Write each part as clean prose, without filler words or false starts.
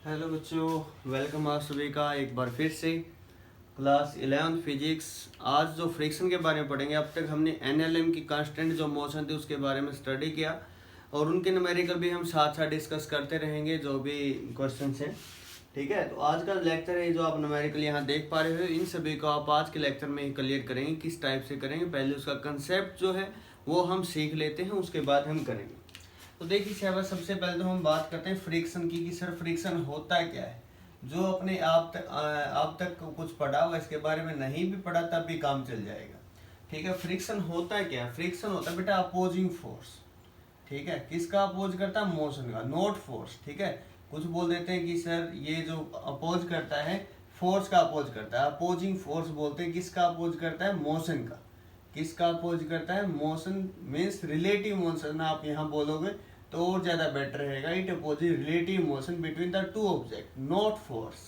Hello बच्चों, welcome आप सभी का एक बार फिर से क्लास 11 फिजिक्स। आज जो फ्रिक्शन के बारे में पढ़ेंगे, अब तक हमने एनएलएम की कांस्टेंट जो मोशन थी उसके बारे में स्टडी किया और उनके न्यूमेरिकल भी हम साथ साथ डिस्कस करते रहेंगे जो भी क्वेश्चन हैं। ठीक है, तो आज का लेक्चर है जो आप न्यूमेरिकल यहाँ देख पा रहे हो, इन सभी को आप आज के लेक्चर में ही क्लियर करेंगे। किस टाइप से करेंगे, पहले उसका कंसेप्ट जो है वो हम सीख लेते हैं, उसके बाद हम करेंगे। तो देखिए शहबाज, सबसे पहले तो हम बात करते हैं फ्रिक्शन की कि सर फ्रिक्शन होता क्या है। जो अपने आप तक कुछ पढ़ा हुआ इसके बारे में नहीं भी पढ़ा तब भी काम चल जाएगा। ठीक है, फ्रिक्शन होता क्या है? फ्रिक्शन होता है बेटा अपोजिंग फोर्स। ठीक है, किसका अपोज करता है? मोशन का, नॉट फोर्स। ठीक है, कुछ बोल देते हैं कि सर ये जो अपोज करता है फोर्स का अपोज करता है। अपोजिंग फोर्स बोलते हैं किसका अपोज करता है? मोशन का। किसका अपोज करता है? मोशन मीन्स रिलेटिव मोशन आप यहाँ बोलोगे तो और ज्यादा बेटर रहेगा। It oppose relative motion between the two object, not force.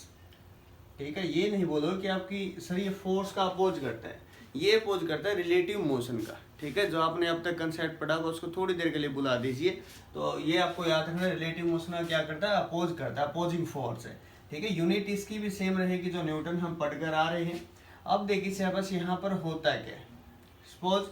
ठीक है, ये नहीं बोलो कि आपकी सर ये फोर्स का अपोज करता है, ये अपोज करता है रिलेटिव मोशन का। ठीक है, जो आपने अब तक कंसेप्ट पढ़ा होगा उसको थोड़ी देर के लिए बुला दीजिए। तो ये आपको याद रखना, रिलेटिव मोशन का क्या करता है? अपोज करता है, अपोजिंग फोर्स है। ठीक है, यूनिट इसकी भी सेम रहेगी जो न्यूटन हम पढ़कर आ रहे हैं। अब देखिए बस यहाँ पर होता क्या है। सपोज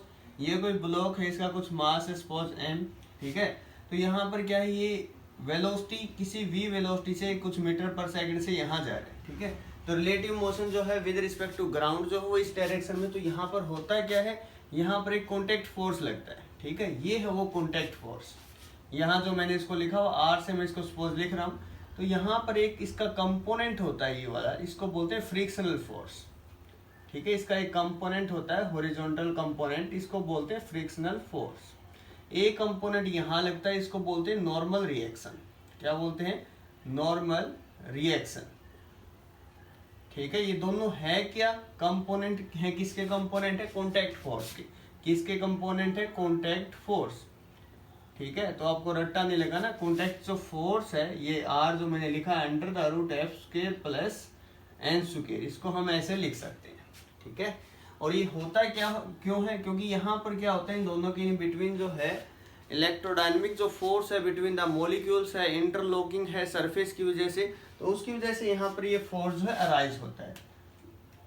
ये कोई ब्लॉक है, इसका कुछ मास है सपोज m। ठीक है, तो यहाँ पर क्या है, ये वेलोसिटी किसी v वेलोसिटी से कुछ मीटर पर सेकंड से यहाँ जा रहा है। ठीक है, तो रिलेटिव मोशन जो है विद रिस्पेक्ट टू ग्राउंड जो है वो इस डायरेक्शन में। तो यहाँ पर होता क्या है, यहाँ पर एक कॉन्टेक्ट फोर्स लगता है। ठीक है, ये है वो कॉन्टेक्ट फोर्स। यहाँ जो मैंने इसको लिखा हुआ आर से मैं इसको सपोज लिख रहा हूँ, तो यहाँ पर एक इसका कंपोनेंट होता है ये वाला, इसको बोलते हैं फ्रिक्शनल फोर्स। ठीक है, इसका एक कंपोनेंट होता है हॉरिजॉन्टल कंपोनेंट, इसको बोलते हैं फ्रिक्शनल फोर्स। एक कंपोनेंट यहाँ लगता है, इसको बोलते हैं नॉर्मल रिएक्शन। क्या बोलते हैं? Normal reaction. ठीक है, ये दोनों है क्या? कंपोनेंट है। किसके कंपोनेंट है? कॉन्टैक्ट फोर्स के। किसके कंपोनेंट है? Contact force. ठीक है, तो आपको रट्टा नहीं लगा ना। कॉन्टैक्ट जो फोर्स है ये आर जो मैंने लिखा है under the root F square plus N square, इसको हम ऐसे लिख सकते हैं। ठीक है, और ये होता क्या क्यों है? क्योंकि यहाँ पर क्या होता है, इन दोनों के बिटवीन जो है इलेक्ट्रोडायनेमिक जो फोर्स है बिटवीन द मॉलिक्यूल्स है, इंटरलॉकिंग है सरफेस की वजह से, तो उसकी वजह से यहाँ पर ये फोर्स जो है अराइज होता है।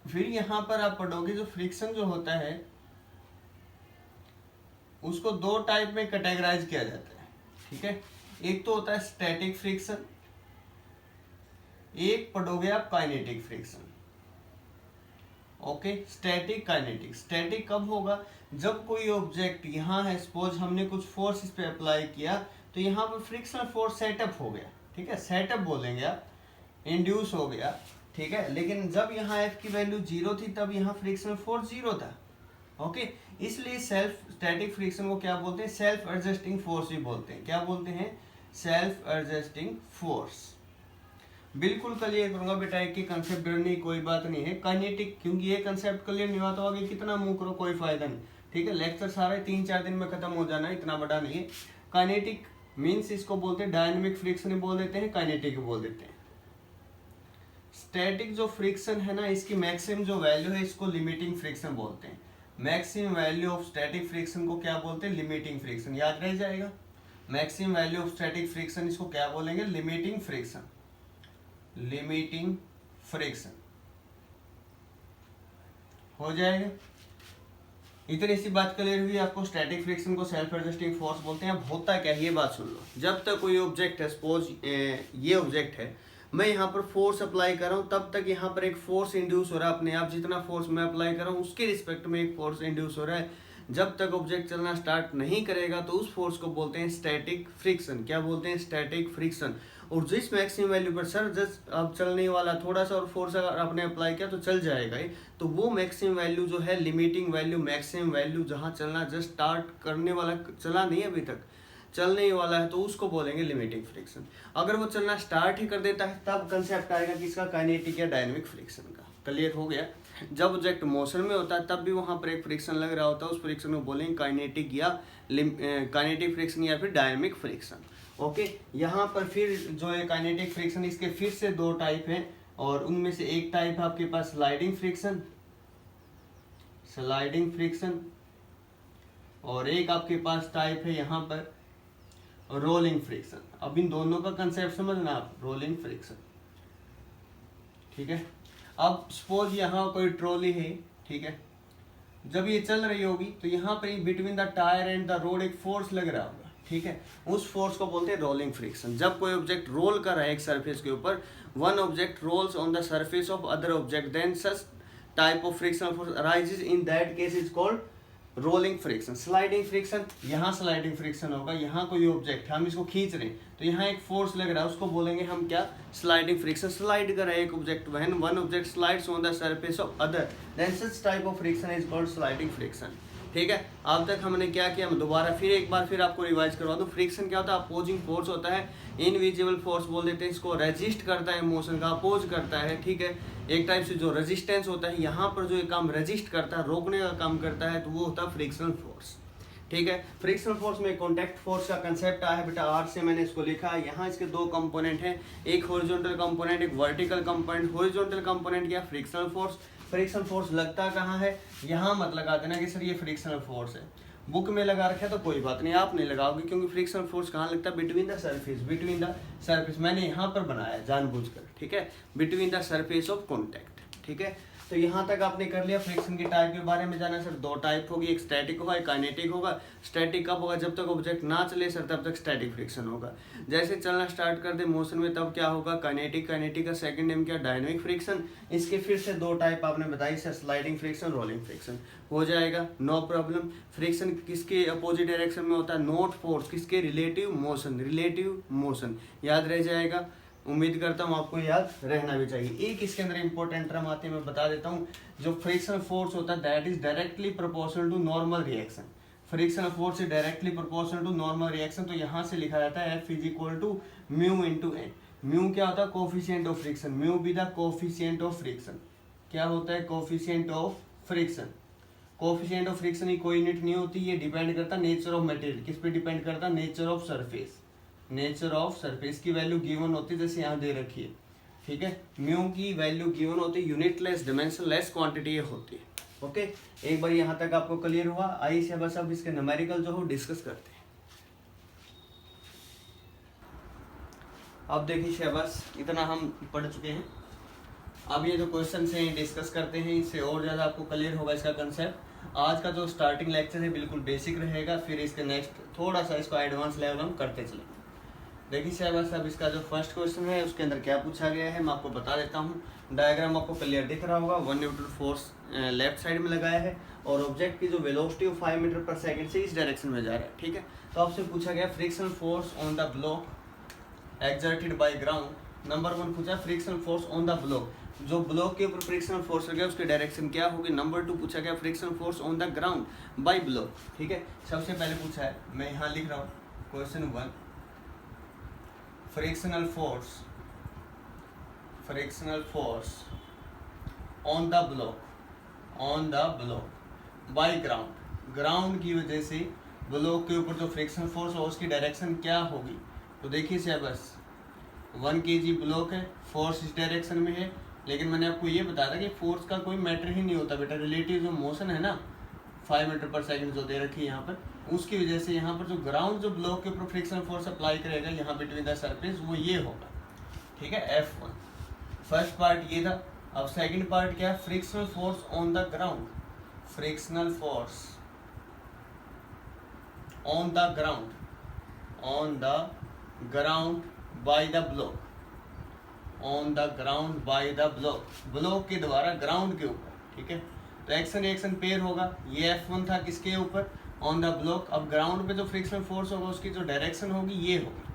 फिर यहाँ पर आप पढ़ोगे जो फ्रिक्शन जो होता है उसको दो टाइप में कैटेगराइज किया जाता है। ठीक है, एक तो होता है स्टैटिक फ्रिक्शन, एक पढ़ोगे आप kinetic friction. Okay, static kinetic. Static कब होगा? जब कोई ऑब्जेक्ट यहाँ है, सपोज हमने कुछ फोर्स इस पे अप्लाई किया तो यहाँ पर फ्रिक्शनल फोर्स सेटअप हो गया। ठीक है, सेटअप बोलेंगे आप, इंड्यूस हो गया। ठीक है, लेकिन जब यहाँ एफ की वैल्यू 0 थी तब यहाँ फ्रिक्शनल फोर्स 0 था। ओके, इसलिए सेल्फ स्टैटिक फ्रिक्शन को क्या बोलते हैं? सेल्फ एडजस्टिंग फोर्स भी बोलते हैं। क्या बोलते हैं? Self adjusting force. बिल्कुल क्लियर करूंगा बेटा, एक ही कंसेप्ट डरने की कोई बात नहीं है। काइनेटिक, क्योंकि ये कंसेप्ट क्लियर नहीं हुआ तो आगे कितना मुंह करो कोई फायदा नहीं। ठीक है, लेक्चर सारे 3-4 दिन में खत्म हो जाना है, इतना बड़ा नहीं है। काइनेटिक मीन्स इसको बोलते हैं डायनेमिक फ्रिक्शन बोल देते हैं, काइनेटिक बोल देते हैं। स्टैटिक जो फ्रिक्शन है ना, इसकी मैक्सिमम जो वैल्यू है इसको लिमिटिंग फ्रिक्शन बोलते हैं। Maximum value of static friction को क्या बोलते हैं? Limiting friction. याद रह जाएगा, maximum value of static friction इसको क्या बोलेंगे? Limiting friction. लिमिटिंग फ्रिक्शन हो जाएगा। इतनी सी बात क्लियर हुई आपको। स्टैटिक फ्रिक्शन को सेल्फ एडजस्टिंग फोर्स बोलते हैं। अब होता क्या है ये बात सुन लो। जब तक कोई ऑब्जेक्ट है, सपोज ये ऑब्जेक्ट है, मैं यहाँ पर फोर्स अप्लाई कर रहा हूँ, तब तक यहाँ पर एक फोर्स इंड्यूस हो रहा है अपने आप। जितना फोर्स मैं अप्लाई कर रहा हूँ उसके रिस्पेक्ट में एक फोर्स इंड्यूस हो रहा है। जब तक ऑब्जेक्ट चलना स्टार्ट नहीं करेगा तो उस फोर्स को बोलते हैं स्टैटिक फ्रिक्शन। क्या बोलते हैं? Static friction. और जिस मैक्सिमम वैल्यू पर सर जस्ट अब चलने वाला थोड़ा सा और फोर्स अगर आपने अप्लाई किया तो चल जाएगा ही, तो वो मैक्सिमम वैल्यू जो है लिमिटिंग वैल्यू, मैक्सिमम वैल्यू जहाँ चलना जस्ट स्टार्ट करने वाला, चला नहीं अभी तक, चलने ही वाला है, तो उसको बोलेंगे लिमिटिंग फ्रिक्शन। अगर वो चलना स्टार्ट ही कर देता है तब कंसेप्ट आएगा किसका? काइनेटिक या डायनेमिक फ्रिक्शन का। क्लियर हो गया? जब ऑब्जेक्ट मोशन में होता है तब भी वहां पर एक फ्रिक्शन लग रहा होता है, उस फ्रिक्शन को बोलेंगे काइनेटिक या काइनेटिक फ्रिक्शन या फिर डायनेमिक फ्रिक्शन। ओके, यहाँ पर फिर जो है काइनेटिक फ्रिक्शन, इसके फिर से दो टाइप हैं और उनमें से एक टाइप है आपके पास स्लाइडिंग फ्रिक्शन, स्लाइडिंग फ्रिक्शन, और एक आपके पास टाइप है यहाँ पर रोलिंग फ्रिक्शन। अब इन दोनों का कंसेप्ट समझना आप, रोलिंग फ्रिक्शन, ठीक है। अब सपोज यहाँ कोई ट्रॉली है, ठीक है, जब ये चल रही होगी तो यहाँ पे between the tyre and the road एक फोर्स लग रहा होगा, ठीक है, उस फोर्स को बोलते हैं रोलिंग फ्रिक्शन। जब कोई ऑब्जेक्ट रोल कर रहा है एक सरफेस के ऊपर, one object rolls on the surface of other object, then such type of frictional force arises, in that case is called rolling friction. Sliding friction, यहाँ स्लाइडिंग फ्रिक्शन होगा, यहाँ कोई ऑब्जेक्ट हम इसको खींच रहे हैं तो यहाँ एक फोर्स लग रहा है, उसको बोलेंगे हम क्या, स्लाइडिंग फ्रिक्शन। स्लाइड कर रहा है एक object, when one object slides on the surface of other, then such type of friction is called sliding friction, ठीक है। अब तक हमने क्या किया, मैं दोबारा फिर एक बार फिर आपको रिवाइज करवा दूं। फ्रिक्शन क्या होता है, अपोजिंग फोर्स होता है, इनविजिबल फोर्स बोल देते हैं इसको, रेजिस्ट करता है मोशन का, अपोज करता है, ठीक है। एक टाइप से जो रेजिस्टेंस होता है, यहाँ पर जो एक काम रेजिस्ट करता है, रोकने का काम करता है, तो वो होता है फ्रिक्शनल फोर्स, ठीक है। फ्रिक्शनल फोर्स में कॉन्टैक्ट फोर्स का कंसेप्ट आया है बेटा, आर से मैंने इसको लिखा है। यहाँ इसके दो कंपोनेंट हैं, एक हॉरिजॉन्टल कंपोनेंट, एक वर्टिकल कंपोनेंट। हॉरिजॉन्टल कंपोनेंट क्या, फ्रिक्शनल फोर्स। फ्रिक्शनल फोर्स लगता कहाँ है, यहाँ मत लगा देना कि सर ये फ्रिक्शनल फोर्स है, बुक में लगा रखा है तो कोई बात नहीं, आप नहीं लगाओगे, क्योंकि फ्रिक्शनल फोर्स कहाँ लगता है, between the surface, between the surface, मैंने यहाँ पर बनाया जानबूझकर, ठीक है, between the surface of contact, ठीक है। तो यहाँ तक आपने कर लिया। फ्रिक्शन की टाइप के बारे में जाना सर, दो टाइप होगी, एक स्टैटिक होगा, एक काइनेटिक होगा। स्टैटिक कब होगा, जब तक ऑब्जेक्ट ना चले सर, तब तक स्टैटिक फ्रिक्शन होगा। जैसे चलना स्टार्ट कर दे मोशन में, तब क्या होगा, काइनेटिक। काइनेटिक का सेकंड नेम क्या, डायनामिक फ्रिक्शन। इसके फिर से दो टाइप आपने बताई sir, sliding friction, rolling friction, हो जाएगा, नो प्रॉब्लम। फ्रिक्शन किसके अपोजिट डायरेक्शन में होता है, नॉट फोर्स, किसके, रिलेटिव मोशन, रिलेटिव मोशन, याद रह जाएगा। उम्मीद करता हूँ आपको याद रहना भी चाहिए। एक इसके अंदर इंपॉर्टेंट टर्म आती है, मैं बता देता हूँ, जो फ्रिक्शनल फोर्स होता है that is directly proportional to normal reaction. Frictional force is directly proportional to normal reaction, तो यहाँ से लिखा जाता है F is equal to mu into N. Mu क्या होता है, coefficient of friction, mu be the coefficient of friction. क्या होता है, coefficient of friction. Coefficient of friction की कोई यूनिट नहीं होती, ये डिपेंड करता है नेचर ऑफ मटेरियल, किस पे डिपेंड करता है, nature of surface. Nature of surface की वैल्यू गिवन होती है, जैसे यहाँ दे रखी है, ठीक है। म्यू की वैल्यू गिवन होती है, यूनिटलेस, डिमेंशनलेस क्वांटिटी होती है, ओके। एक बार यहाँ तक आपको क्लियर हुआ। आइए से बस अब इसके न्यूमेरिकल जो हो डिस्कस करते हैं। अब देखिए शहबाज, इतना हम पढ़ चुके हैं, अब ये जो क्वेश्चन है डिस्कस करते हैं, इससे और ज़्यादा आपको क्लियर होगा इसका कंसेप्ट। आज का जो स्टार्टिंग लेक्चर है बिल्कुल बेसिक रहेगा, फिर इसके नेक्स्ट थोड़ा सा इसको एडवांस लेवल हम करते चलेंगे। देखिए शहबाज साहब, इसका जो फर्स्ट क्वेश्चन है उसके अंदर क्या पूछा गया है मैं आपको बता देता हूँ। डायग्राम आपको क्लियर दिख रहा होगा, one Newton force left side में लगाया है और ऑब्जेक्ट की जो वेलोसिटी 5 मीटर पर सेकंड से इस डायरेक्शन में जा रहा है, ठीक है। तो आपसे पूछा गया frictional force on the block exerted by ground. Number 1 पूछा frictional force on the block, जो ब्लॉक के ऊपर फ्रिक्शनल फोर्स लगा उसकी डायरेक्शन क्या होगी। नंबर 2 पूछा गया frictional force on the ground by block, ठीक है। सबसे पहले पूछा है, मैं यहाँ लिख रहा हूँ question 1, frictional force on the block bye ground. Ground की वजह से ब्लॉक के ऊपर जो फ्रिक्शनल फोर्स है उसकी डायरेक्शन क्या होगी। तो देखिए से बस 1 kg ब्लॉक है, फोर्स इस डायरेक्शन में है, लेकिन मैंने आपको ये बताया था कि फोर्स का कोई मैटर ही नहीं होता बेटा, रिलेटिव जो मोशन है ना 5 मीटर पर सेकंड जो दे रखी है यहाँ पर, उसकी वजह से यहाँ पर जो ग्राउंड जो ब्लॉक के ऊपर फ्रिक्शनल फोर्स अप्लाई करेगा यहाँ बिटवीन द सरफेस, वो ये होगा, ठीक है, F1। फर्स्ट पार्ट ये था। अब सेकंड पार्ट क्या है, frictional force on the ground, frictional force on the ground by the block, on the ground by the block, block के द्वारा ग्राउंड के ऊपर, ठीक है। तो एक्शन रिएक्शन पेयर होगा, ये F1 था किसके ऊपर, ऑन द ब्लॉक। अब ग्राउंड पे जो फ्रिक्शनल फोर्स होगा उसकी जो डायरेक्शन होगी ये होगी,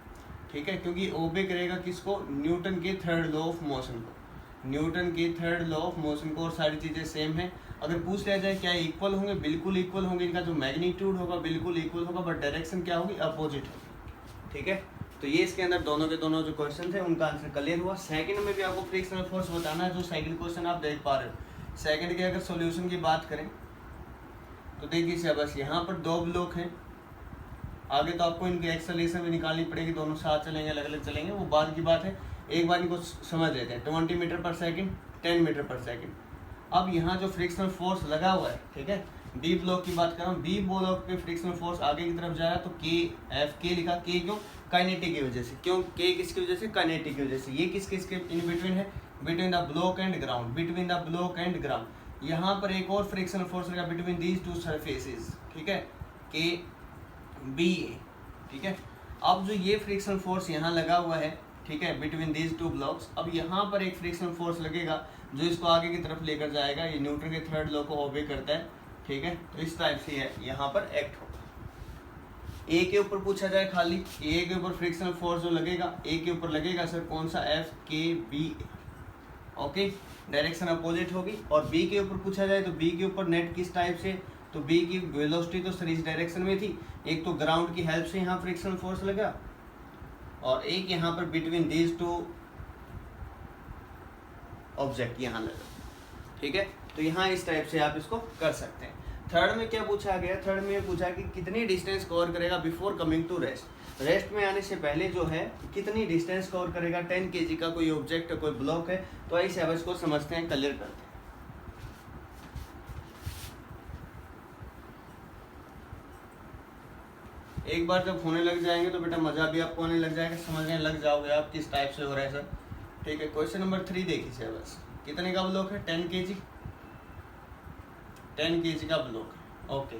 ठीक है, क्योंकि ओबे करेगा किसको, न्यूटन के थर्ड लॉ ऑफ मोशन को, न्यूटन के थर्ड लॉ ऑफ मोशन को, और सारी चीज़ें सेम है। अगर पूछ लिया जाए क्या इक्वल होंगे, बिल्कुल इक्वल होंगे, इनका जो मैग्नीट्यूड होगा बिल्कुल इक्वल होगा, बट डायरेक्शन क्या होगी, अपोजिट होगी, ठीक है। तो ये इसके अंदर दोनों के दोनों जो क्वेश्चन थे उनका आंसर क्लियर हुआ। सेकंड में भी आपको फ्रिक्शनल फोर्स बताना है, जो सेकंड क्वेश्चन आप देख पा रहे हो। सेकंड के अगर सॉल्यूशन की बात करें तो देखिए बस यहाँ पर 2 ब्लॉक हैं, आगे तो आपको इनकी एक्सेलरेशन भी निकालनी पड़ेगी, दोनों साथ चलेंगे अलग अलग चलेंगे, वो बाद की बात है। एक बार इनको समझ लेते हैं, 20 metre per second, 10 metre per second. अब यहाँ जो फ्रिक्शनल फोर्स लगा हुआ है, ठीक है, बी ब्लॉक की बात कर रहा हूँ, बी ब्लॉक पे फ्रिक्शनल फोर्स आगे की तरफ जा रहा है तो के एफ, के लिखा, के क्यों, काइनेटिक की वजह से, क्यों के किसकी वजह से, काइनेटिक की वजह से। ये किस किसके इन बिटवीन है, between the block and ground, between the block and ground. यहाँ पर एक और फ्रिक्शनल फोर्स लगा बिटवीन दीज टू सरफेसेस, ठीक है, के बी ए, ठीक है। अब जो ये फ्रिक्शनल फोर्स यहाँ लगा हुआ है, ठीक है, बिटवीन दीज टू ब्लॉक्स, अब यहाँ पर एक फ्रिक्शनल फोर्स लगेगा जो इसको आगे की तरफ लेकर जाएगा। ये न्यूटन के थर्ड लॉ को ओबे करता है, ठीक है। तो इस टाइप से है यहाँ पर एक्ट होगा। ए के ऊपर पूछा जाए खाली, ए के ऊपर फ्रिक्शनल फोर्स जो लगेगा, ए के ऊपर लगेगा सर कौन सा, एफ के बी, ओके, डायरेक्शन अपोजिट होगी। और बी के ऊपर पूछा जाए तो बी के ऊपर नेट किस टाइप से, तो बी की वेलोसिटी तो सर इस डायरेक्शन में थी, एक तो ग्राउंड की हेल्प से यहाँ फ्रिक्शनल फोर्स लगा और एक यहाँ पर बिटवीन दीज टू ऑब्जेक्ट यहाँ लगा, ठीक है। तो यहाँ इस टाइप से आप इसको कर सकते हैं। थर्ड में क्या पूछा गया, थर्ड में पूछा कि कितनी डिस्टेंस कवर करेगा before coming to rest, rest में आने से पहले जो है कितनी डिस्टेंस कवर करेगा। 10 kg का कोई ऑब्जेक्ट है, कोई ब्लॉक है, तो ऐसे अब इसको समझते हैं, क्लियर करते हैं। एक बार जब होने लग जाएंगे तो बेटा मजा भी आपको आने लग जाएगा, समझने लग जाओगे आप किस टाइप से हो रहा है सर, ठीक है। क्वेश्चन नंबर 3 देखिए बस, कितने का ब्लॉक है, 10 kg, 10 kg का ब्लॉक है, ओके।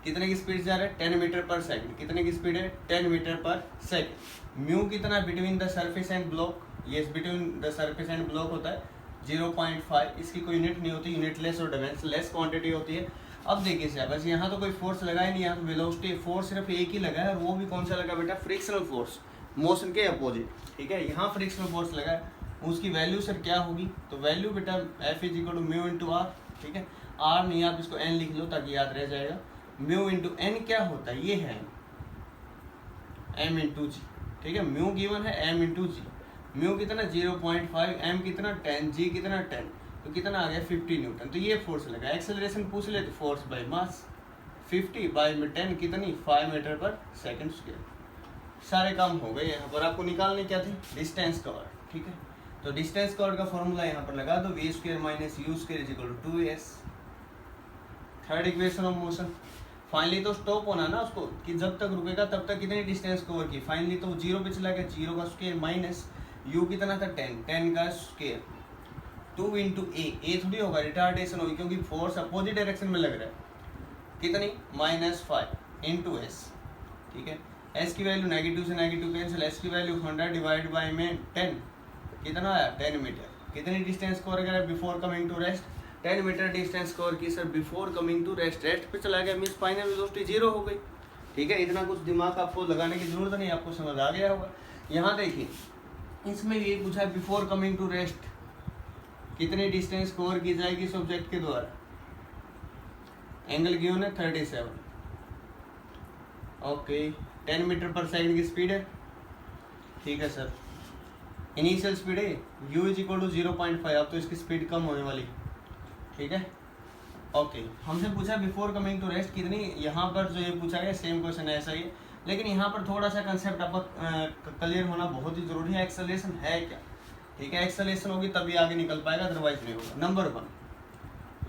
कितने की स्पीड जा रहा है, 10 मीटर पर सेकंड, कितने की स्पीड है, 10 मीटर पर सेकंड। म्यू कितना between the surface and block, ये between the surface and block होता है 0.5, इसकी कोई यूनिट नहीं होती, यूनिटलेस और डिमेंशनलेस क्वांटिटी होती है। अब देखिए सर बस यहाँ तो कोई फोर्स लगा ही नहीं, यहाँ तो वेलोसिटी फोर्स सिर्फ एक ही लगा है, वो भी कौन सा लगा बेटा, फ्रिक्शनल फोर्स, मोशन के अपोजिट, ठीक है। यहाँ फ्रिक्शनल फोर्स लगा है, उसकी वैल्यू सर क्या होगी, तो value beta F is equal to mu into R, ठीक है। आर नहीं आप इसको एन लिख लो ताकि याद रह जाएगा। म्यू इंटू एन क्या होता है, ये है एम इंटू जी, ठीक है। म्यू गिवन है एम इंटू जी, म्यू कितना 0.5, एम कितना 10, जी कितना 10, तो कितना आ गया 50 न्यूटन। तो ये फोर्स लगा। एक्सेलरेशन पूछ ले तो फोर्स बाय मास 50 बाय 10 कितनी 5 मीटर पर सेकंड स्क्वायर। सारे काम हो गए। यहाँ पर आपको निकालने क्या थी, डिस्टेंस कवर, ठीक है। तो डिस्टेंस कवर का फॉर्मूला यहाँ पर लगा दो, v square minus u square is equal to 2s। Third equation of motion, finally तो स्टॉप होना ना उसको, कि जब तक रुकेगा तब तक कितनी डिस्टेंस कवर की, फाइनली तो 0 पे चला गया, 0 का स्क्वायर माइनस यू कितना था 10, 10 का स्क्वायर 2 इंटू ए थोड़ी होगा, रिटार्डेशन होगी क्योंकि फोर्स अपोजिट डायरेक्शन में लग रहा है, कितनी -5 इंटू एस, ठीक है। एस की वैल्यू नेगेटिव से नेगेटिव कैंसिल, एस की वैल्यू 100 डिवाइड बाई में 10, कितना आया 10 मीटर। कितनी डिस्टेंस कवर करा before coming to rest, 10 metre distance cover की sir before coming to rest. Rest पे चला गया मीन्स फाइनल वेलोसिटी 0 हो गई, ठीक है। इतना कुछ दिमाग आपको लगाने की जरूरत नहीं, आपको समझ आ गया होगा। यहाँ देखिए इसमें ये पूछा है बिफोर कमिंग टू रेस्ट कितनी डिस्टेंस कवर की जाएगी इस ऑब्जेक्ट के द्वारा। एंगल गिवन है 37, ओके। 10 मीटर पर सेकंड की स्पीड है, ठीक है सर। इनिशियल स्पीड है u इज इक्वल टू 0.5, अब तो इसकी स्पीड कम होने वाली, ठीक है, ओके। हमसे पूछा बिफोर कमिंग टू रेस्ट कितनी, यहाँ पर जो ये पूछा गया सेम क्वेश्चन ऐसा ही है, लेकिन यहाँ पर थोड़ा सा कंसेप्ट आपको क्लियर होना बहुत ही जरूरी है। एक्सेलरेशन है क्या, ठीक है। एक्सेलरेशन होगी तभी आगे निकल पाएगा, अदरवाइज नहीं होगा। नंबर 1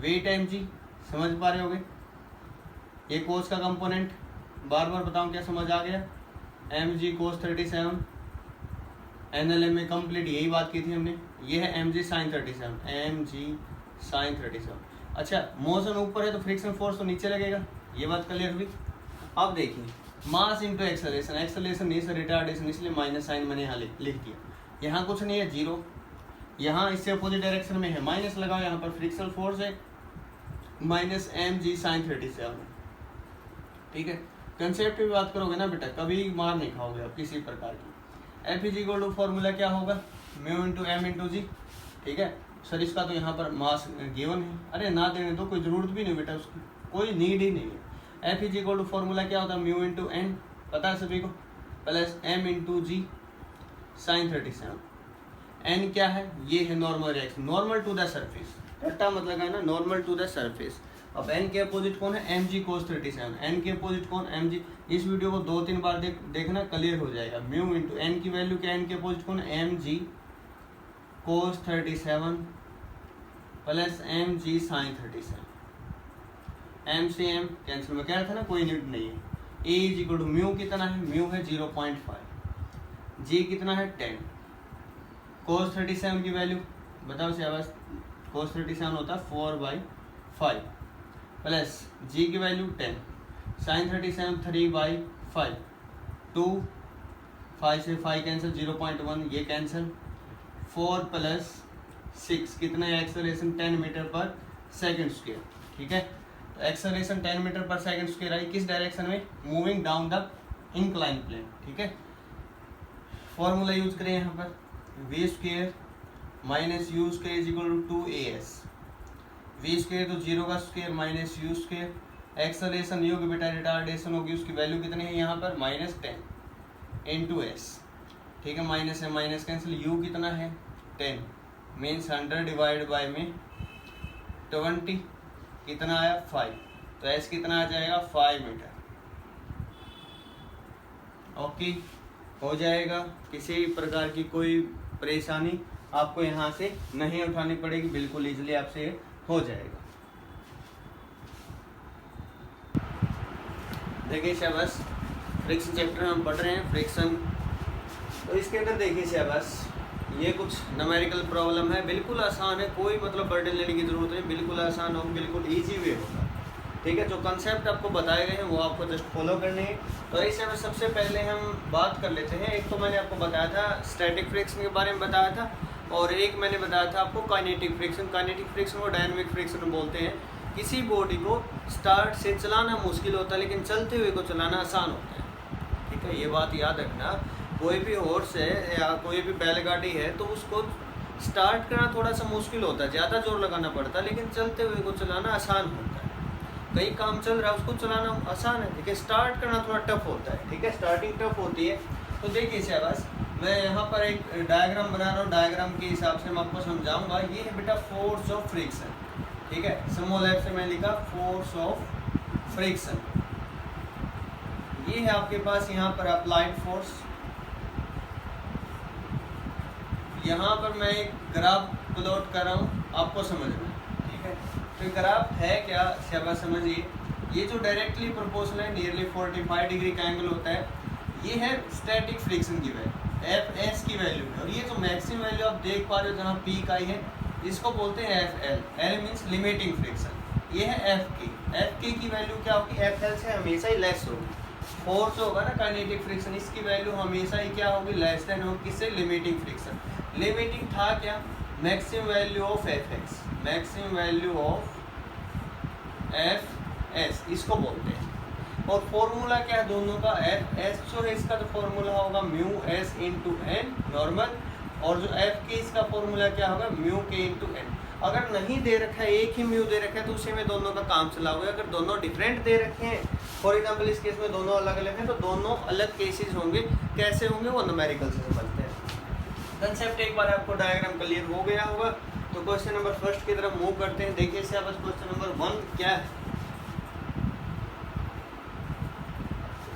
वेट एम जी, समझ पा रहे होगे, ये कोस का कंपोनेंट, बार बार बताऊं क्या समझ आ गया, एम जी कोस 37, एनएलएम में कंप्लीट यही बात की थी हमने। ये है M g sine 37, m g sine 37। अच्छा मोशन ऊपर है तो फ्रिक्शन फोर्स तो नीचे लगेगा, ये बात क्लियर हुई। अब देखिए मास इंटू एक्सेलरेशन, एक्सेलरेशन नहीं सर रिटार्डेशन, इसलिए माइनस साइन मैंने यहाँ लिख दिया। यहाँ कुछ नहीं है 0, यहाँ इससे अपोजिट डायरेक्शन में है माइनस लगाओ, यहाँ पर फ्रिक्शनल फोर्स है माइनस एम जी साइन 37, ठीक है। कंसेप्ट की बात करोगे ना बेटा कभी मार नहीं खाओगे आप किसी प्रकार की। F is equal to formula क्या होगा, mu into m into g, ठीक है सर। इसका तो यहाँ पर मास गिवन है, अरे ना देने दो, कोई जरूरत भी नहीं बेटा उसकी, कोई नीड ही नहीं है। F is equal to formula क्या होता है, म्यू इंटू एन, पता है सभी को, plus m into g sine 37। N क्या है, ये है normal reaction, normal to the surface, रट्टा मतलब है ना नॉर्मल टू द सरफेस। अब एन के अपोजिट कौन है, एम जी कोस 37, एन के अपोजिट कौन, एम जी। इस वीडियो को 2-3 बार देखना, क्लियर हो जाएगा। म्यू इंटू एन की वैल्यू क्या है, एन के अपोजिट कौन है, M G cos 37 plus m g sine 37। M से एम कैंसिल, में कह रहा था ना कोई यूनिट नहीं है। A is equal to mu कितना है, म्यू है 0.5, जी कितना है 10, cos 37 की वैल्यू बताओ शाबाश, cos 37 होता है 4/5 प्लस जी की वैल्यू 10, sin 37 3/5, 2 5 से 5 कैंसिल, 0.1 ये कैंसिल, 4 प्लस 6 कितना है acceleration 10 metre per second square. ठीक है, तो acceleration 10 metre per second square आई किस डायरेक्शन में, moving down the incline plane. ठीक है, फॉर्मूला यूज करें यहाँ पर, v square minus u square is equal to 2as, v square तो 0 का square minus u square, acceleration यू की बेटा रिटार्डेशन होगी, उसकी वैल्यू कितनी है यहाँ पर -10 इंटू एस। ठीक है, माइनस है माइनस कैंसिल, यू कितना है 10 मीन्स 100 डिवाइड बाय में 20 कितना आया 5, तो एस कितना आ जाएगा 5 मीटर। ओके, हो जाएगा, किसी प्रकार की कोई परेशानी आपको यहाँ से नहीं उठानी पड़ेगी, बिल्कुल इजीली आपसे हो जाएगा। देखिए शाबाश, फ्रिक्शन चैप्टर हम पढ़ रहे हैं फ्रिक्शन, तो इसके अंदर देखिए शाबाश ये कुछ न्यूमेरिकल प्रॉब्लम है, बिल्कुल आसान है, कोई मतलब बर्डन लेने की जरूरत नहीं, बिल्कुल आसान हो, बिल्कुल इजी वे होगा। ठीक है, जो कंसेप्ट आपको बताए गए हैं वो आपको जस्ट फॉलो करने हैं। तो इस में सबसे पहले हम बात कर लेते हैं, एक तो मैंने आपको बताया था स्टैटिक फ्रिक्शन के बारे में बताया था, और एक मैंने बताया था आपको काइनेटिक फ्रिक्शन। काइनेटिक फ्रिक्शन को डायनामिक फ्रिक्शन बोलते हैं। किसी बॉडी को स्टार्ट से चलाना मुश्किल होता है लेकिन चलते हुए को चलाना आसान होता है। ठीक है, ये बात याद रखना, कोई भी हॉर्स है या कोई भी बैलगाड़ी है तो उसको स्टार्ट करना थोड़ा सा मुश्किल होता है, ज़्यादा जोर लगाना पड़ता है, लेकिन चलते हुए को चलाना आसान होता है। कहीं काम चल रहा है उसको चलाना आसान है, ठीक है, स्टार्ट करना थोड़ा टफ होता है। ठीक है, स्टार्टिंग टफ होती है। तो देखिए शाबाश, मैं यहाँ पर एक डायग्राम बना रहा हूँ, डायग्राम के हिसाब से मैं आपको समझाऊंगा। ये है बेटा फोर्स ऑफ फ्रिक्शन। ठीक है, स्मॉल एफ से मैं लिखा फोर्स ऑफ फ्रिक्शन। ये है आपके पास यहाँ पर अप्लाइड फोर्स। यहाँ पर मैं एक ग्राफ प्लॉट कर रहा हूँ, आपको समझना। ठीक है, तो ग्राफ है क्या शाबाश समझिए, ये जो डायरेक्टली प्रोपोर्शनल है नियरली 45 डिग्री का एंगल होता है, ये है स्टैटिक फ्रिक्शन की वैल्यू, एफ एस की वैल्यू है। और ये जो मैक्सिमम वैल्यू आप देख पा रहे हो जहाँ पीक आई है, इसको बोलते हैं F L. L means limiting friction. ये है एफ के। एफ के की वैल्यू क्या होगी, एफ एल से हमेशा ही लेस होगी। फोर्स होगा ना काइनेटिक फ्रिक्शन, इसकी वैल्यू हमेशा ही क्या होगी, लेस देन होगी, किससे, लिमिटिंग फ्रिक्शन। लिमिटिंग था क्या, maximum value of F x, maximum value of F S इसको बोलते हैं। और फॉर्मूला क्या है दोनों का, एफ एस जो है इसका तो फॉर्मूला होगा mu s into N normal, और जो एफ के इसका फॉर्मूला क्या होगा, म्यू के इंटू एन। अगर नहीं दे रखा है, एक ही म्यू दे रखा है, तो उसी में दोनों का काम चला हुआ है। अगर दोनों डिफरेंट दे रखे हैं, फॉर एग्जाम्पल इस केस में दोनों अलग अलग हैं, तो दोनों अलग केसेस होंगे। कैसे होंगे वो न्यूमेरिकल से समझते हैं। कंसेप्ट एक बार आपको डायग्राम क्लियर हो गया होगा, तो क्वेश्चन नंबर फर्स्ट की तरफ मूव करते हैं। देखिए इससे बस क्वेश्चन नंबर 1 क्या है,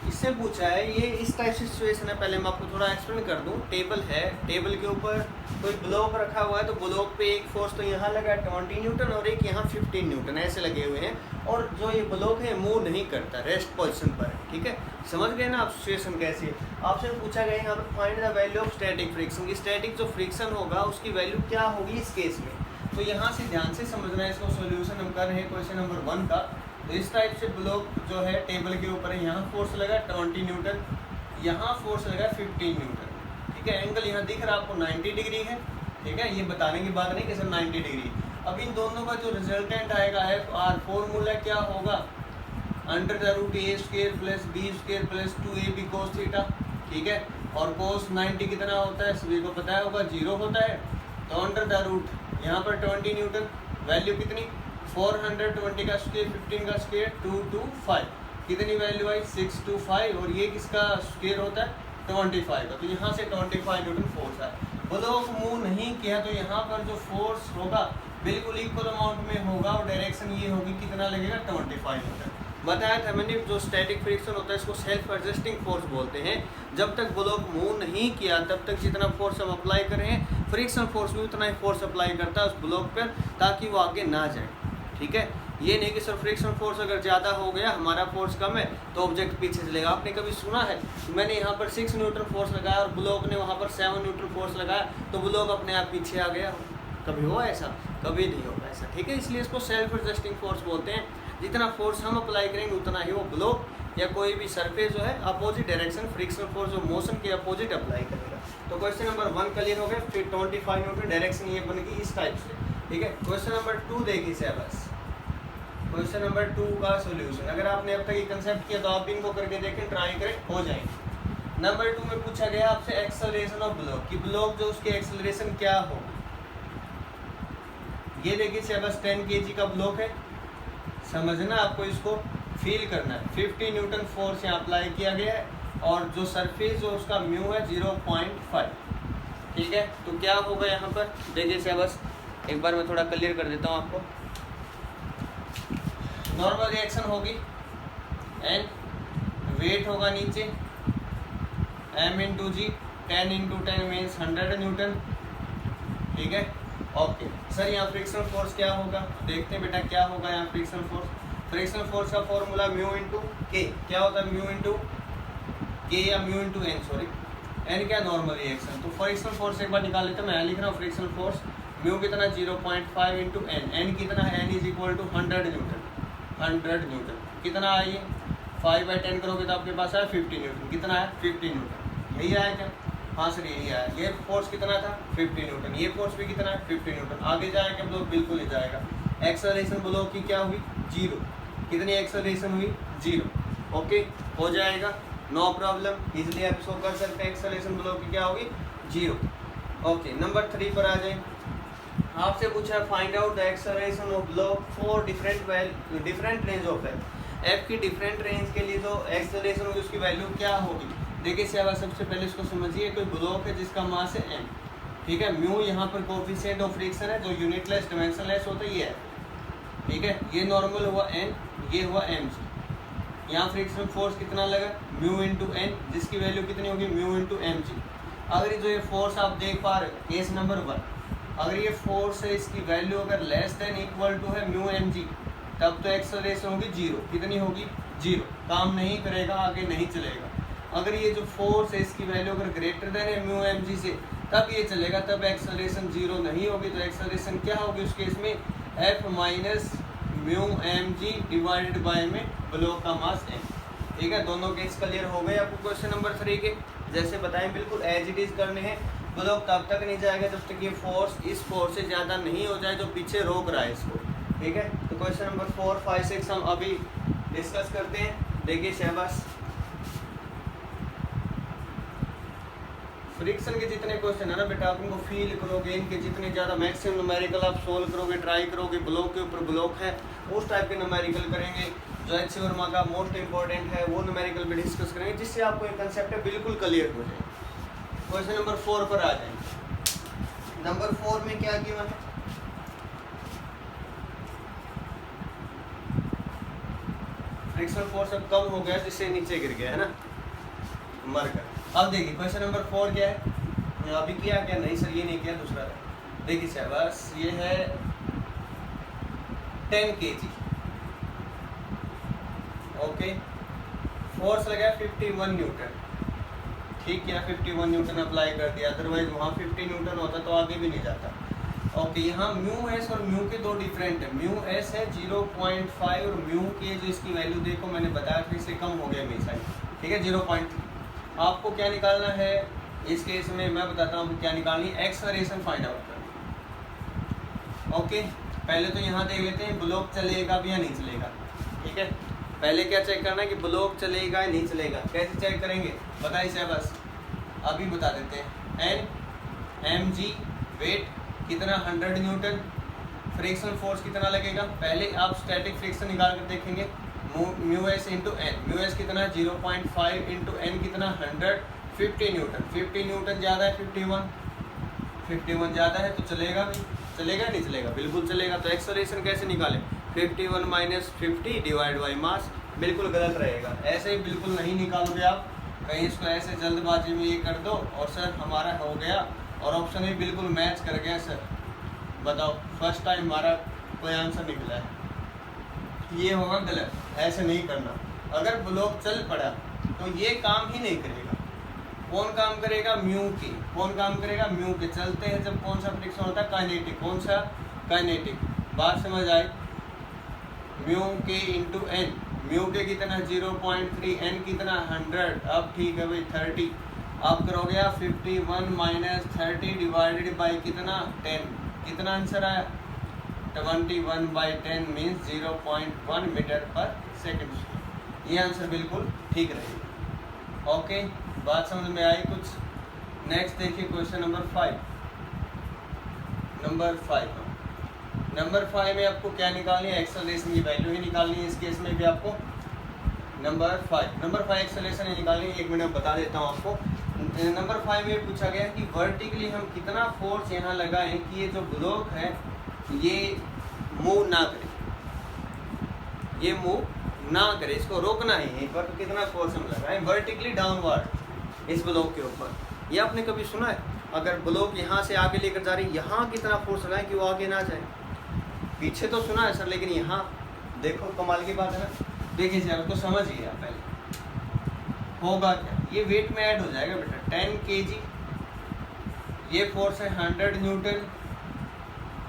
इससे पूछा है, ये इस टाइप से सिचुएशन है। पहले मैं आपको थोड़ा एक्सप्लेन कर दूं। टेबल है, टेबल के ऊपर कोई ब्लॉक रखा हुआ है, तो ब्लॉक पे एक फोर्स तो यहाँ लगा 20 न्यूटन और एक यहाँ 15 न्यूटन ऐसे लगे हुए हैं, और जो ये ब्लॉक है मूव नहीं करता, रेस्ट पोजीशन पर है। ठीक है, समझ गए ना आप सिचुएशन कैसी है। आपसे पूछा गया यहाँ पर find the value of static friction, की स्टैटिक जो फ्रिक्शन होगा उसकी वैल्यू क्या होगी इस केस में। तो यहाँ से ध्यान से समझना है, इसको सोल्यूशन हम कर रहे हैं क्वेश्चन नंबर 1 का। तो इस टाइप से ब्लॉक जो है टेबल के ऊपर है, यहाँ फोर्स लगा 20 न्यूटन, यहाँ फोर्स लगा 15 न्यूटन। ठीक है, एंगल यहाँ दिख रहा है आपको 90 डिग्री है। ठीक है, ये बताने की बात नहीं कि सर 90 डिग्री। अब इन दोनों का जो रिजल्टेंट आएगा एफ आर, फॉर्मूला क्या होगा, √a² plus b² plus 2ab cos theta. ठीक है, और cos 90 कितना होता है सभी को पता होगा, 0 होता है। तो √ यहाँ पर 20 न्यूटन, वैल्यू कितनी 420 का स्क्वायर 15 का स्क्वायर 225, कितनी वैल्यू आई 625, और ये किसका स्क्वायर होता है 25 का। तो यहाँ से 25 न्यूटन फोर्स है। ब्लॉक मूव नहीं किया तो यहाँ पर जो फोर्स होगा बिल्कुल इक्वल अमाउंट में होगा, और डायरेक्शन ये होगी कितना लगेगा 25 न्यूटन। बताया था मैंने, जो स्टैटिक फ्रिक्शन होता है इसको सेल्फ एडजस्टिंग फोर्स बोलते हैं। जब तक ब्लॉक मूव नहीं किया तब तक जितना फोर्स हम अप्लाई कर रहे हैं, फ्रिक्शन फोर्स भी उतना ही फोर्स अप्लाई करता है उस ब्लॉक पर, ताकि वो आगे ना जाए। ठीक है, ये नहीं कि सर फ्रिक्शन फोर्स अगर ज़्यादा हो गया, हमारा फोर्स कम है तो ऑब्जेक्ट पीछे चलेगा। आपने कभी सुना है मैंने यहाँ पर 6 न्यूटन फोर्स लगाया और ब्लॉक ने वहाँ पर 7 न्यूटन फोर्स लगाया तो ब्लॉक अपने आप पीछे आ गया? कभी हुआ ऐसा? कभी नहीं होगा ऐसा, ठीक है। इसलिए इसको सेल्फ एडजस्टिंग फोर्स बोलते हैं। जितना फोर्स हम अप्लाई करेंगे उतना ही वो ब्लॉक या कोई भी सरफेस जो है अपोजिट डायरेक्शन फ्रिक्शन फोर्स जो मोशन के अपोजिट अप्लाई करेगा। तो क्वेश्चन नंबर 1 क्लियर हो गया। फिर 25 न्यूटन डायरेक्शन ये बनेगी इस टाइप से, ठीक है। क्वेश्चन नंबर 2 देखिए बस, क्वेश्चन नंबर 2 का सोल्यूशन। अगर आपने अब तक ये कंसेप्ट किया तो आप भी इनको करके देखें, ट्राई करें, हो जाएंगे। नंबर 2 में पूछा गया आपसे एक्सेलरेशन ऑफ ब्लॉक कि ब्लॉक जो उसकी एक्सेलरेशन क्या होगी। ये देखिए बस 10 kg का ब्लॉक है, समझना आपको, इसको फील करना है। 50 न्यूटन फोर्स यहाँ अप्लाई किया गया है और जो सरफेस जो उसका म्यू है 0.5, ठीक है। तो क्या होगा यहाँ पर देखिए बस एक बार मैं थोड़ा क्लियर कर देता हूँ आपको। नॉर्मल रिएक्शन होगी एन, वेट होगा नीचे m into g, 10 into 10 means 100 newton, ठीक है। ओके सर यहाँ फ्रिक्शन फोर्स क्या होगा, देखते हैं बेटा क्या होगा यहाँ फ्रिक्शन फोर्स। फ्रिक्शन फोर्स का फॉर्मूला म्यू इंटू के, क्या होता है म्यू इंटू के या mu into N, sorry N क्या नॉर्मल रिएक्शन। तो फ्रिक्शन फोर्स एक बार निकाल लेते हैं, मैं लिख रहा हूँ फ्रिक्शन फोर्स म्यू कितना 0.5 इंटू एन, एन कितना है, N is equal to 100 newton, 100 newton कितना आइए 5/10 करोगे तो आपके पास आया 50 न्यूटन, कितना है 50 न्यूटन, यही आया क्या? हाँ सर यही आया। ये फोर्स कितना था 50 न्यूटन, ये फोर्स भी कितना है 50 न्यूटन। आगे जाएगा ब्लॉक, बिल्कुल ही जाएगा। एक्सेलरेशन ब्लॉक की क्या हुई 0, कितनी एक्सेलरेशन हुई 0, ओके हो जाएगा, नो प्रॉब्लम, इजिली आप इसको कर सकते हैं। एक्सेलरेशन ब्लॉक की क्या होगी 0, ओके। नंबर 3 पर आ जाए, आपसे पूछा find out the acceleration of block for different range of F की डिफरेंट रेंज के लिए जो एक्सेलरेशन होगी उसकी वैल्यू क्या होगी। देखिए सबसे पहले इसको समझिए, कोई ब्लॉक है जिसका मास है m, ठीक है। म्यू यहाँ पर कोफिशिएंट ऑफ फ्रिक्शन है, जो यूनिटलेस डायमेंशनलेस होता है ये है, ठीक है। ये नॉर्मल हुआ n, ये हुआ mg। यहाँ फ्रिक्शन फोर्स कितना लगा म्यू इंटू n, जिसकी वैल्यू कितनी होगी म्यू इंटू mg। अगर जो ये फोर्स आप देख पा रहे हो केस नंबर 1, अगर ये फोर्स है इसकी वैल्यू अगर लेस देन इक्वल टू है म्यू mg, तब तो एक्सेलरेशन होगी 0, कितनी होगी 0, काम नहीं करेगा, आगे नहीं चलेगा। अगर ये जो फोर्स है इसकी वैल्यू अगर ग्रेटर देन है म्यू mg से, तब ये चलेगा, तब एक्सेलरेशन 0 नहीं होगी। तो एक्सेलरेशन क्या होगी उस केस में f minus mu mg divided by में ब्लॉक का मास m, ठीक है। दोनों केस क्लियर हो गए आपको क्वेश्चन नंबर 3 के, जैसे बताएं बिल्कुल एज इट इज करने हैं। ब्लॉक तब तक नहीं जाएगा जब तक ये फोर्स इस फोर्स से ज़्यादा नहीं हो जाए जो पीछे रोक रहा है इसको, ठीक है। तो क्वेश्चन नंबर 4, 5, 6 हम अभी डिस्कस करते हैं। देखिए शहबाज, फ्रिक्शन के जितने क्वेश्चन है ना बेटा, आप उनको फील करोगे, इनके जितने ज़्यादा मैक्सिमम न्यूमेरिकल आप सोल्व करोगे, ट्राई करोगे, ब्लॉक के ऊपर ब्लॉक है उस टाइप के न्यूमेरिकल करेंगे। जो एच वर्मा का मोस्ट इंपॉर्टेंट है वो न्यूमेरिकल भी डिस्कस करेंगे, जिससे आपको एक कंसेप्ट है बिल्कुल क्लियर हो जाए। क्वेश्चन नंबर 4 पर आ जाएंगे। नंबर 4 में क्या किया है, फ्रिक्शन फोर्स अब कम हो गया जिससे नीचे गिर गया है ना, मर कर। अब देखिए क्वेश्चन नंबर 4 क्या है, अभी किया क्या, नहीं सर ये नहीं किया, दूसरा है। देखिए सर बस ये है 10 kg, ओके। फोर्स लगा 51 न्यूटन, ठीक है। 51 न्यूटन अप्लाई कर दिया, अदरवाइज वहाँ 50 न्यूटन होता तो आगे भी नहीं जाता, ओके। यहाँ म्यू एस और म्यू के दो डिफरेंट है, म्यू एस है 0.5 और म्यू के जो इसकी वैल्यू देखो मैंने बताया था इससे कम हो गया हमेशा, ठीक है 0.3। आपको क्या निकालना है इस केस में, मैं बताता हूँ क्या निकालनी है, एक्सेलरेशन फाइंड आउट करना, ओके। पहले तो यहाँ देख लेते हैं ब्लॉक चलेगा भी या नहीं चलेगा, ठीक है। पहले क्या चेक करना है कि ब्लॉक चलेगा या नहीं चलेगा, कैसे चेक करेंगे बताइए सर, बस अभी बता देते हैं। एन mg वेट कितना 100 न्यूटन, फ्रिक्शन फोर्स कितना लगेगा, पहले आप स्टैटिक फ्रिक्शन निकाल कर देखेंगे, mu s into N, mu s कितना 0.5 इंटू एन कितना 100, 50 न्यूटन, 50 न्यूटन ज़्यादा है 51 ज़्यादा है तो चलेगा भी, चलेगा नहीं चलेगा, बिल्कुल चलेगा। तो एक्सेलरेशन कैसे निकालें, 51 माइनस 50 डिवाइड बाई मास, बिल्कुल गलत रहेगा, ऐसे ही बिल्कुल नहीं निकालोगे आप, कहीं इसको ऐसे जल्दबाजी में ये कर दो और सर हमारा हो गया और ऑप्शन भी बिल्कुल मैच कर गया सर, बताओ फर्स्ट टाइम हमारा कोई आंसर निकला है, ये होगा गलत, ऐसे नहीं करना। अगर ब्लॉक चल पड़ा तो ये काम ही नहीं करेगा। कौन काम करेगा? म्यू के। कौन काम करेगा? म्यू के। चलते हैं जब कौन सा फ्रिक्शन होता है? काइनेटिक। कौन सा? काइनेटिक। बात समझ आई? म्यू के इंटू एन। म्यू के कितना? 0.3, एन कितना? 100। अब ठीक है भाई 30। अब करोगे आप 51 माइनस 30 डिवाइडेड बाई कितना? 10। कितना आंसर आया? 21/10 मीन्स 0.1 मीटर पर सेकेंड। ये आंसर बिल्कुल ठीक रहेगा। ओके, बात समझ में आई कुछ? नेक्स्ट देखिए क्वेश्चन नंबर 5। नंबर 5 में आपको क्या निकालनी है? एक्सेलरेशन की वैल्यू ही निकालनी है। इस केस में भी आपको नंबर 5 एक्सेलरेशन ही निकालनी है। 1 मिनट में बता देता हूँ आपको। नंबर 5 में पूछा गया कि वर्टिकली हम कितना फोर्स यहाँ लगाएं कि ये जो ब्लॉक है ये मूव ना करे, ये मूव ना करे, इसको रोकना है यहीं पर। तो कितना फोर्स हम लगाएं वर्टिकली डाउनवर्ड इस ब्लॉक के ऊपर? ये आपने कभी सुना है? अगर ब्लॉक यहाँ से आगे लेकर जा रही है, यहाँ कितना फोर्स लगाएं कि वो आगे ना जाए? पीछे तो सुना है सर, लेकिन यहाँ देखो कमाल की बात है ना। देखिए सर, तो समझ गया पहले होगा क्या। ये वेट में ऐड हो जाएगा बेटा। 10 kg, ये फोर्स है 100 न्यूटन,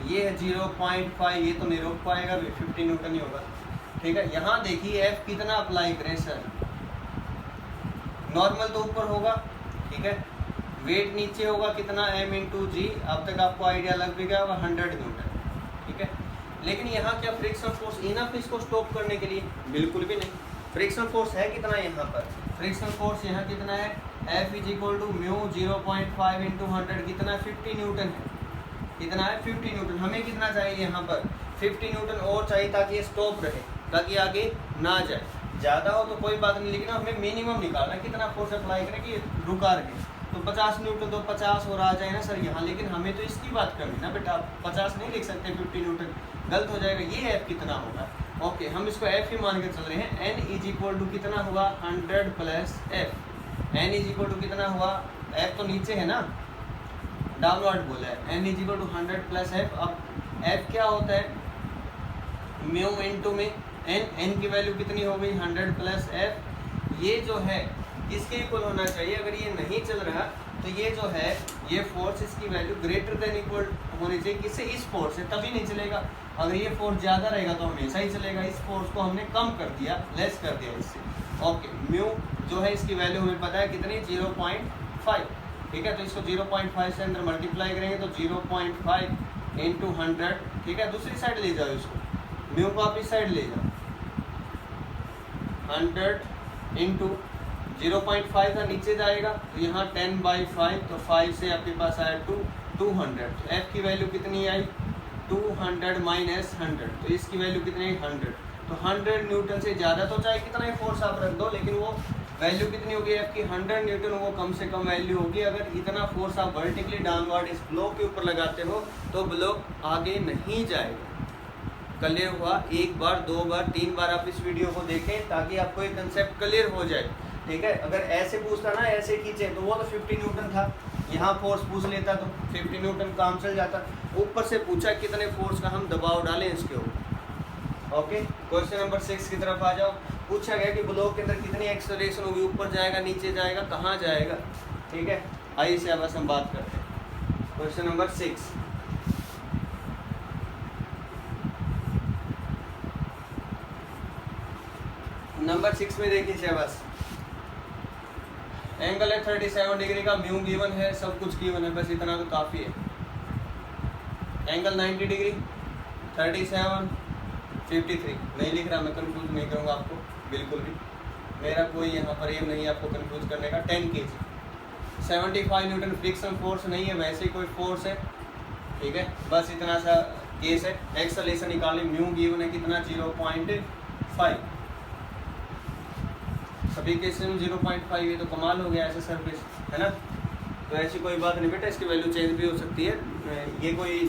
ये है 0.5, ये तो नहीं रोक पाएगा, 50 न्यूटन ही होगा। ठीक है, यहाँ देखिए F कितना अप्लाई करें सर? नॉर्मल तो ऊपर होगा, ठीक है, वेट नीचे होगा कितना? M इंटू जी। अब तक आपको आइडिया लग भी गया होगा 100 न्यूटन। ठीक है, लेकिन यहाँ क्या फ्रिक्शन फोर्स इनफ इसको स्टॉप करने के लिए? बिल्कुल भी नहीं। फ्रिक्शन फोर्स है कितना यहाँ पर? फ्रिक्शन फोर्स यहाँ कितना है? F is equal to mu 0.5 into 100 कितना? 50 न्यूटन है। कितना है? 50 न्यूटन। हमें कितना चाहिए यहाँ पर? 50 न्यूटन और चाहिए ताकि ये स्टॉप रहे, ताकि आगे ना जाए। ज़्यादा हो तो कोई बात नहीं, लेकिन हमें मिनिमम निकालना कितना फोर्स अप्लाई करें कि रुका रहे। तो 50 न्यूटन तो 50 और आ जाए ना सर यहाँ, लेकिन हमें तो इसकी बात करनी ना बेटा। 50 नहीं लिख सकते 50 न्यूटन, गलत हो जाएगा। ये F कितना होगा? ओके, हम इसको F ही मान के चल रहे हैं। N इज इक्वल टू कितना हुआ? 100 plus F। N is equal to कितना हुआ? F तो नीचे है ना, डाउनवर्ड बोला है। N is equal to 100 plus F। अब F क्या होता है? म्यू इंटू में N की वैल्यू कितनी हो गई? 100 प्लस F। ये जो है इसके इक्वल होना चाहिए। अगर ये नहीं चल रहा तो ये जो है ये फोर्स, इसकी वैल्यू ग्रेटर देन इक्वल होनी चाहिए किससे? इस फोर्स से, तभी नहीं चलेगा। अगर ये फोर्स ज़्यादा रहेगा तो हमेशा ही चलेगा। इस फोर्स को हमने कम कर दिया, लेस कर दिया इससे। ओके, म्यू जो है इसकी वैल्यू हमें पता है कितनी? 0.5। ठीक है, तो इसको 0.5 से अंदर मल्टीप्लाई करेंगे तो 0.5 इंटू 100। ठीक है, दूसरी साइड ले जाओ इसको, म्यू को आप इस साइड ले जाओ। 100 इंटू 0.5 था, नीचे जाएगा तो यहाँ 10/5, तो 5 से आपके पास आया 200। तो F की वैल्यू कितनी आई? 200 माइनस 100, तो इसकी वैल्यू कितनी है? 100। तो 100 न्यूटन से ज़्यादा तो चाहे कितना ही फोर्स आप रख दो, लेकिन वो वैल्यू कितनी होगी F की? 100 न्यूटन। वो कम से कम वैल्यू होगी। अगर इतना फोर्स आप वर्टिकली डाउनवर्ड इस ब्लॉक के ऊपर लगाते हो तो ब्लॉक आगे नहीं जाएगा। क्लियर हुआ? 1 बार 2 बार 3 बार आप इस वीडियो को देखें ताकि आपको एक कंसेप्ट क्लियर हो जाए। ठीक है, अगर ऐसे पूछता ना, ऐसे खींचे तो वो तो 50 न्यूटन था, यहाँ फोर्स पूछ लेता तो 50 न्यूटन काम चल जाता। ऊपर से पूछा कितने फोर्स का हम दबाव डालें इसके ऊपर। ओके, क्वेश्चन नंबर 6 की तरफ आ जाओ। पूछा गया कि ब्लॉक के अंदर कितनी एक्सेलरेशन होगी? ऊपर जाएगा, नीचे जाएगा, कहाँ जाएगा? ठीक है, आइए से बस हम बात करते हैं। Question number 6। नंबर 6 में देखिए शहबाज, एंगल है 37 डिग्री का, म्यू गिवन है, सब कुछ गिवन है, बस इतना तो काफ़ी है। एंगल 90 डिग्री, 37, 53 नहीं लिख रहा, मैं कंफ्यूज नहीं करूँगा आपको बिल्कुल भी। मेरा कोई यहाँ पर एम नहीं है आपको कंफ्यूज करने का। 10 kg, 75 न्यूटन फ्रिक्शन फोर्स नहीं है, वैसे ही कोई फोर्स है। ठीक है, बस इतना सा केस है। एक्सेलरेशन निकालने, म्यू गिवन है कितना? 0.5। सभी केसेस में 0.5 है तो कमाल हो गया ऐसे सरफेस, है ना। तो ऐसी कोई बात नहीं बेटा, इसकी वैल्यू चेंज भी हो सकती है। ये कोई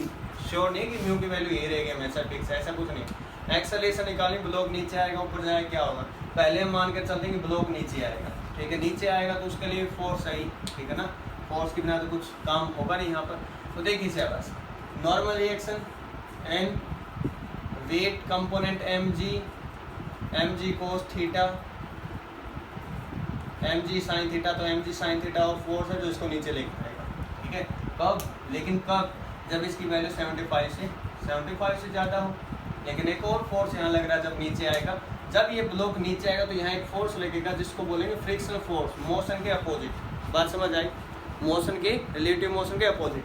श्योर नहीं कि म्यू की वैल्यू ये रहेगी हमेशा फिक्स है, ऐसा कुछ नहीं। एक्सेलरेशन निकालें, ब्लॉक नीचे आएगा, ऊपर जाएगा, क्या होगा? पहले हम मान कर चलते हैं कि ब्लॉक नीचे आएगा। ठीक है, नीचे आएगा तो उसके लिए फोर्स है, ठीक है ना। फोर्स के बिना तो कुछ काम होगा नहीं यहाँ पर। तो देखिए से बस normal reaction, N weight component mg m जी cos theta, M g sine theta, तो एम जी साइन थीटा और फोर्स है जो इसको नीचे लेके आएगा, ठीक है। कब, लेकिन कब, जब इसकी वैल्यू 75 से ज़्यादा हो। लेकिन एक और फोर्स यहाँ लग रहा है जब नीचे आएगा, जब ये ब्लॉक नीचे आएगा तो यहाँ एक फोर्स लगेगा जिसको बोलेंगे फ्रिक्शनल फोर्स, मोशन के अपोजिट। बात समझ आई, मोशन के, रिलेटिव मोशन के अपोजिट,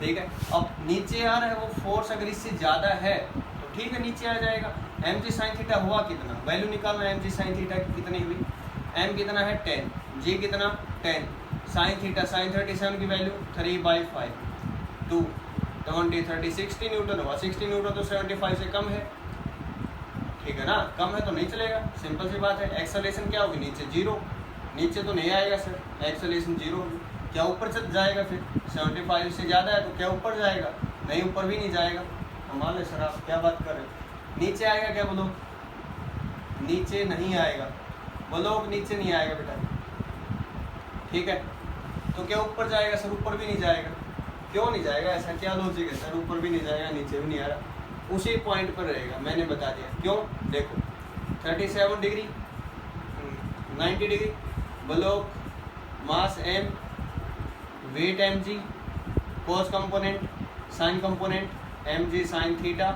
ठीक है। अब नीचे आ रहा है वो फोर्स, अगर इससे ज़्यादा है तो ठीक है नीचे आ जाएगा। एम जी साइन थीटा हुआ कितना, वैल्यू निकालना, एम जी साइन थीटा कितनी हुई, एम कितना है 10, जी कितना 10, साइन थीटा साइन 37 की वैल्यू 3/5, 2 20 30 60 न्यूटन हुआ। 60 न्यूटन तो 75 से कम है, ठीक है ना, कम है तो नहीं चलेगा, सिंपल सी बात है। एक्सेलरेशन क्या होगी, नीचे 0, नीचे तो नहीं आएगा सर, एक्सेलरेशन 0 होगी। क्या ऊपर चल जाएगा फिर, 75 से ज़्यादा है तो क्या ऊपर जाएगा, नहीं ऊपर भी नहीं जाएगा। कमाल है सर, आप क्या बात कर रहे हो। नीचे आएगा क्या बोलो, नीचे नहीं आएगा, बोलो नीचे नहीं आएगा बेटा, ठीक है। तो क्या ऊपर जाएगा सर, ऊपर भी नहीं जाएगा। क्यों नहीं जाएगा, ऐसा क्या लॉजिक है सर, ऊपर भी नहीं जाएगा नीचे भी नहीं आ रहा, उसी पॉइंट पर रहेगा, मैंने बता दिया। क्यों, देखो 37 degree 90 degree, block mass m, weight mg, cos component sine component mg sine theta,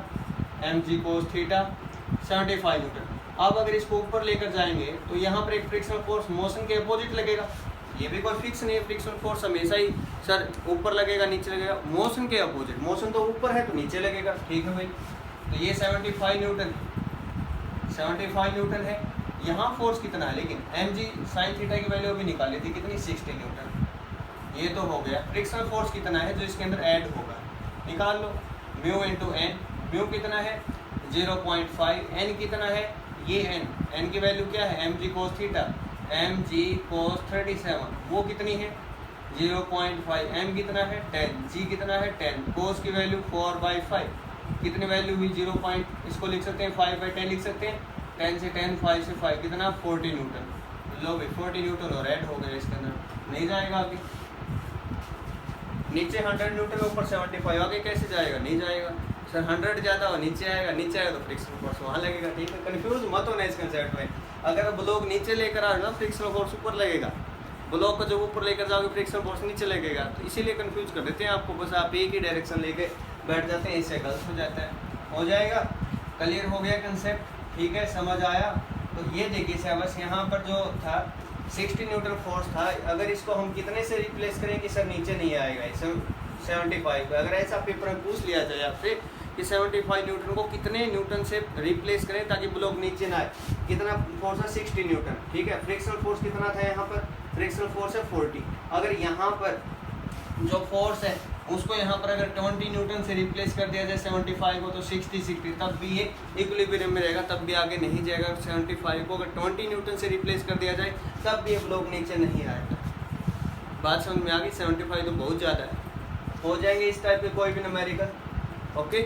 mg cos theta, 75 newton. अब अगर इसको ऊपर लेकर जाएंगे तो यहाँ पर एक फ्रिक्शनल फोर्स मोशन के अपोजिट लगेगा। ये भी कोई फिक्स नहीं है, फ्रिक्शनल फोर्स हमेशा ही सर ऊपर लगेगा नीचे लगेगा, मोशन के अपोजिट, मोशन तो ऊपर है तो नीचे लगेगा, ठीक है भाई। तो ये 75 न्यूटन, 75 न्यूटन है। यहाँ फोर्स कितना है, लेकिन एम जी साइन थीटा की वैल्यू अभी निकाली थी कितनी, 60 न्यूटन। ये तो हो गया। फ्रिक्शनल फोर्स कितना है जो इसके अंदर ऐड होगा, निकाल लो, म्यू इंटू एन। म्यू कितना है 0.5, एन कितना है, ये एन की वैल्यू क्या है, M G cos theta, M G cos 37, वो कितनी है 0.5, एम कितना है 10, जी कितना है 10, कोस की वैल्यू 4/5, कितनी वैल्यू हुई 0. इसको लिख सकते हैं 5/10 लिख सकते हैं, 10 से 10, 5 से 5 कितना 40 न्यूटन। लो भाई 40 न्यूटन और ऐड हो गया इसके अंदर, नहीं जाएगा आगे। नीचे 100 न्यूटन, ऊपर 75, आगे कैसे जाएगा, नहीं जाएगा सर। 100 ज़्यादा हो, नीचे आएगा, नीचे आएगा तो फ्रिक्शनल फोर्स वहाँ लगेगा, ठीक है। कंफ्यूज मत होना इस कंसेप्ट में। अगर ब्लॉक नीचे लेकर आओ ना, फ्रिक्शनल फोर्स ऊपर लगेगा, ब्लॉक को जब ऊपर लेकर जाओगे फ्रिक्शनल फोर्स नीचे लगेगा, तो इसीलिए कंफ्यूज कर देते हैं आपको। बस आप एक ही डायरेक्शन लेके बैठ जाते हैं, इससे गलत हो जाता है। हो जाएगा, क्लियर हो गया कंसेप्ट, ठीक है, समझ आया। तो ये देखिए सर, बस यहाँ पर जो था 60 न्यूटन फोर्स था, अगर इसको हम कितने से रिप्लेस करें कि सर नीचे नहीं आएगा, इस 75। अगर ऐसा पेपर में पूछ लिया जाए आपसे कि 75 न्यूटन को कितने न्यूटन से रिप्लेस करें ताकि ब्लॉक नीचे ना आए, कितना फोर्स है 60 न्यूटन, ठीक है। फ्रिक्शनल फोर्स कितना था यहाँ पर, फ्रिक्शनल फोर्स है 40। अगर यहाँ पर जो फोर्स है उसको यहाँ पर अगर 20 न्यूटन से रिप्लेस कर दिया जाए 75 को, तो 60, तब भी ये इक्विलिब्रियम में रहेगा, तब भी आगे नहीं जाएगा। 75 को अगर 20 न्यूटन से रिप्लेस कर दिया जाए तब भी ये ब्लॉक नीचे नहीं आएगा। बात समझ में आ गई। 75 तो बहुत ज़्यादा है। हो जाएंगे इस टाइप के कोई भी न्यूमेरिकल, ओके।